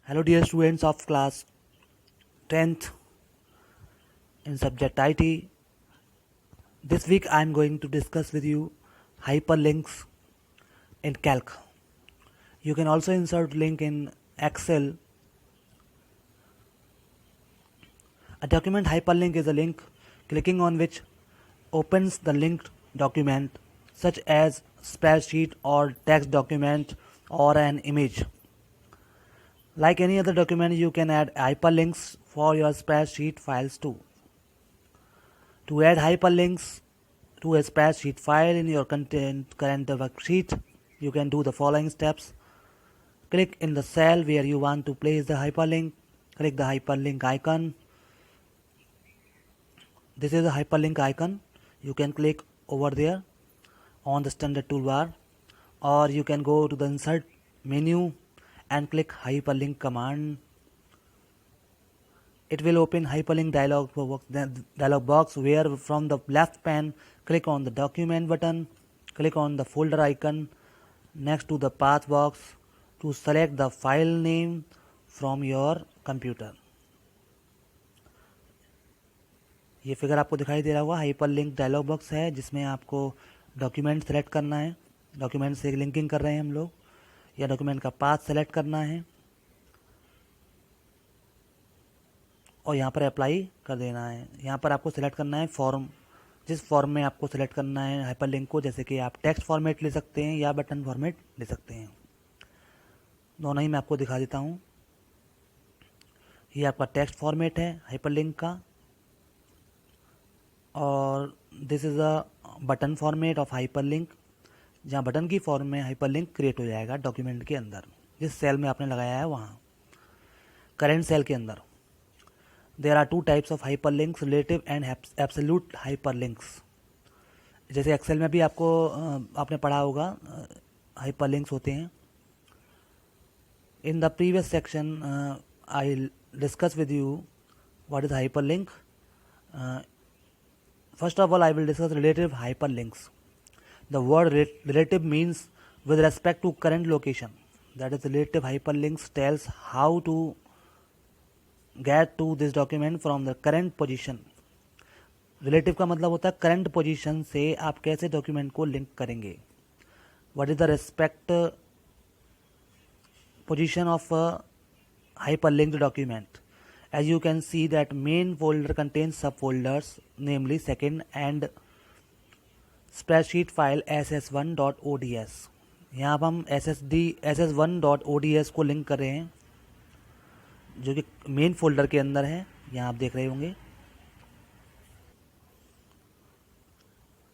Hello dear students of class 10th in subject IT. This week I am going to discuss with you hyperlinks in Calc. You can also insert link in Excel. A document hyperlink is a link clicking on which opens the linked document such as spreadsheet or text document or an image. Like any other document, you can add hyperlinks for your spreadsheet files too. To add hyperlinks to a spreadsheet file in your current worksheet, you can do the following steps. Click in the cell where you want to place the hyperlink. Click the hyperlink icon. This is the hyperlink icon. You can click over there on the standard toolbar, or you can go to the insert menu and click hyperlink command. It will open hyperlink dialog box where from the left pane click on the document button, click on the folder icon next to the path box to select the file name from your computer. ये figure आपको दिखाई दे रहा होगा, hyperlink dialogue box है जिसमें आपको document select करना है. डॉक्यूमेंट से लिंकिंग कर रहे हैं हम लोग, या डॉक्यूमेंट का पाथ सेलेक्ट करना है और यहाँ पर अप्लाई कर देना है. यहाँ पर आपको सेलेक्ट करना है फॉर्म, जिस फॉर्म में आपको सेलेक्ट करना है हाइपरलिंक को, जैसे कि आप टेक्स्ट फॉर्मेट ले सकते हैं या बटन फॉर्मेट ले सकते हैं. दोनों ही मैं आपको दिखा देता हूँ. ये आपका टेक्स्ट फॉर्मेट है हाइपरलिंक का, और this is a button format of hyperlink, जहाँ बटन की फॉर्म में हाइपरलिंक क्रिएट हो जाएगा डॉक्यूमेंट के अंदर, जिस सेल में आपने लगाया है वहाँ करेंट सेल के अंदर. There are two types of hyperlinks, relative and absolute hyperlinks. जैसे एक्सेल में भी आपने पढ़ा होगा हाइपरलिंक्स होते हैं. In the previous section, I discuss with you what is hyperlink. First of all, I will discuss relative hyperlinks. The word relative means with respect to current location. That is, relative hyperlinks tells how to get to this document from the current position. Relative का मतलब होता है current position से आप कैसे document को link करेंगे. What is the respect position of hyperlinked document. As you can see that main folder contains subfolders, namely second and spreadsheet file ss1.ods. यहाँ पर हम ss1.ods को लिंक कर रहे हैं जो कि मेन फोल्डर के अंदर है. यहाँ आप देख रहे होंगे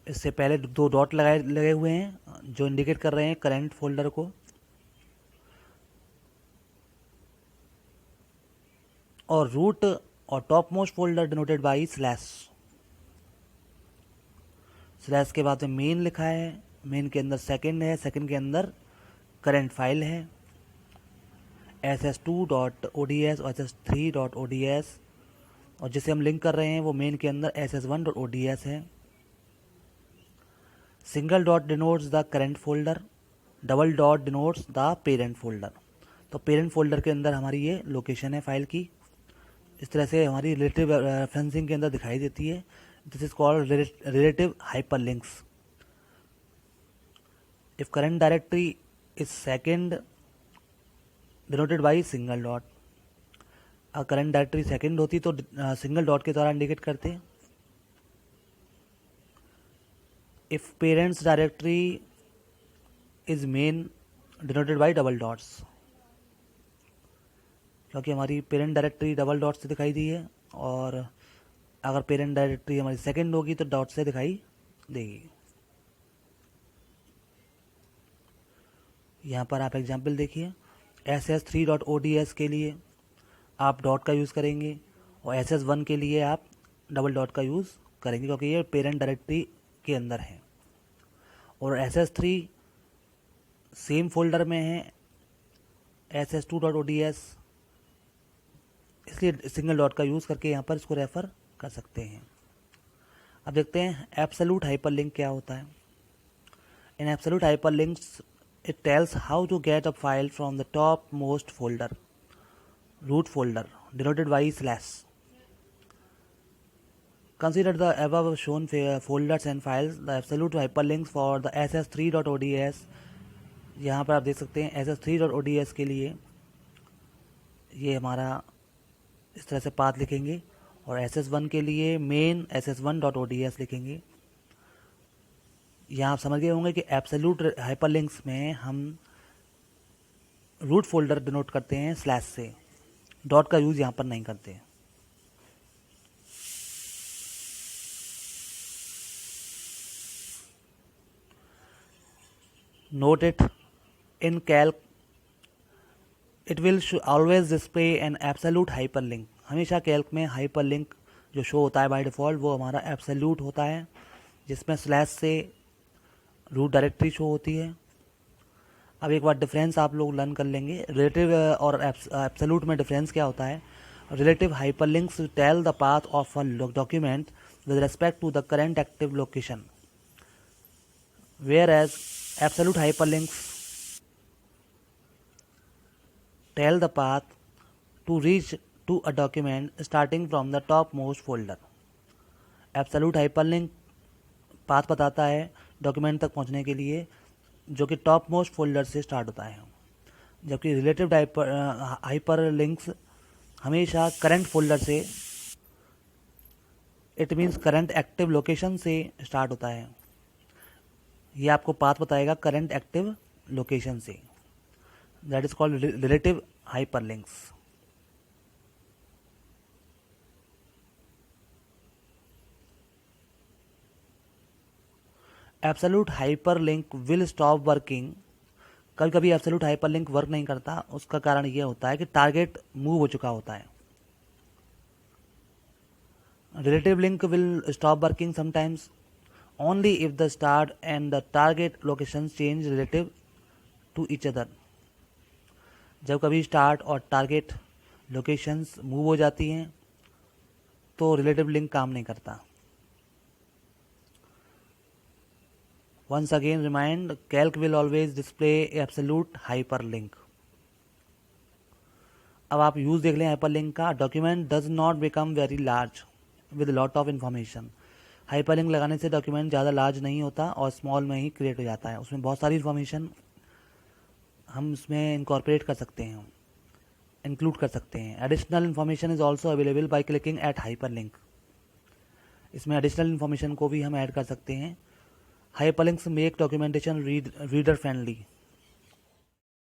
इससे पहले दो डॉट लगे हुए हैं जो इंडिकेट कर रहे हैं करंट फोल्डर को, और रूट और top most folder denoted by slash. Slash के बाद में मेन लिखा है, मेन के अंदर सेकंड है, सेकंड के अंदर करंट फाइल है ss2.ods और ss3.ods, और जिसे हम लिंक कर रहे हैं वो मेन के अंदर ss1.ods है. Single dot denotes the current folder, double dot denotes the parent folder. तो पेरेंट फोल्डर के अंदर हमारी ये लोकेशन है फाइल की. इस तरह से हमारी रिलेटिव रेफरेंसिंग के अंदर दिखाई देती है. This is called relative hyperlinks. If current directory is second denoted by single dot. अगर करंट डायरेक्टरी सेकंड होती तो सिंगल डॉट के द्वारा इंडिकेट करते. If parents directory is main denoted by double dots, क्योंकि हमारी पेरेंट डायरेक्टरी डबल डॉट से दिखाई दी है, और अगर पेरेंट डायरेक्टरी हमारी सेकंड होगी तो डॉट से दिखाई देगी. यहाँ पर आप एग्जाम्पल देखिए. ss3.ods के लिए आप डॉट का यूज़ करेंगे और ss1 के लिए आप डबल डॉट का यूज़ करेंगे, क्योंकि ये पेरेंट डायरेक्टरी के अंदर है. और ss3 सेम फोल्डर में है ss2.ods, इसलिए सिंगल डॉट का यूज़ करके यहाँ पर इसको रेफ़र कर सकते हैं. अब देखते हैं एब्सोल्यूट हाइपरलिंक क्या होता है. In absolute hyperlinks it tells how to get a file from the top most folder root folder denoted by slash. Consider the above shown folders and files. The absolute hyperlinks for the ss3.ods. यहाँ पर आप देख सकते हैं ss3.ods के लिए ये हमारा इस तरह से पाथ लिखेंगे और ss1 के लिए मेन ss1.ods लिखेंगे। यहाँ आप समझ गए होंगे कि एब्सोल्यूट हाइपरलिंक्स में हम रूट फोल्डर डिनोट करते हैं स्लैश से, डॉट का यूज़ यहाँ पर नहीं करते। Note it in Calc it will always display an absolute hyperlink. हमेशा कैल्क में हाइपरलिंक जो शो होता है बाय डिफ़ॉल्ट वो हमारा एब्सोल्यूट होता है, जिसमें स्लैश से रूट डायरेक्टरी शो होती है। अब एक बार डिफरेंस आप लोग लर्न कर लेंगे। रिलेटिव और एब्सोल्यूट में डिफरेंस क्या होता है। Relative hyperlinks tell the path of a document with respect to the current active location, whereas absolute hyperlinks tell the path to reach to a document starting from the topmost folder. Absolute hyperlink path बताता है document तक पहुंचने के लिए जो कि top most folder से start होता है, जबकि रिलेटिव हाइपरलिंक्स हमेशा करंट फोल्डर से, it means current active location से स्टार्ट होता है। ये आपको पाथ बताएगा करंट एक्टिव लोकेशन से। That is called relative hyperlinks. Absolute hyperlink will stop working. कभी कभी एब्सोल्यूट हाइपरलिंक वर्क नहीं करता, उसका कारण यह होता है कि टारगेट मूव हो चुका होता है। Relative link will stop working sometimes only if the start and the target locations change relative to each other. जब कभी स्टार्ट और टारगेट लोकेशंस मूव हो जाती हैं तो रिलेटिव लिंक काम नहीं करता। Once again remind, Calc will always display absolute hyperlink. अब आप यूज देख लें हाइपरलिंक का। Document does not become very large with lot of information. Hyperlink लगाने से डॉक्यूमेंट ज़्यादा लार्ज नहीं होता और स्मॉल में ही क्रिएट हो जाता है। उसमें बहुत सारी इन्फॉर्मेशन हम इसमें इनकॉर्पोरेट कर सकते हैं, इंक्लूड कर सकते हैं। Additional information is also available by clicking at hyperlink. इसमें एडिशनल इन्फॉर्मेशन को भी हम ऐड कर सकते हैं। Hyperlinks make documentation reader friendly.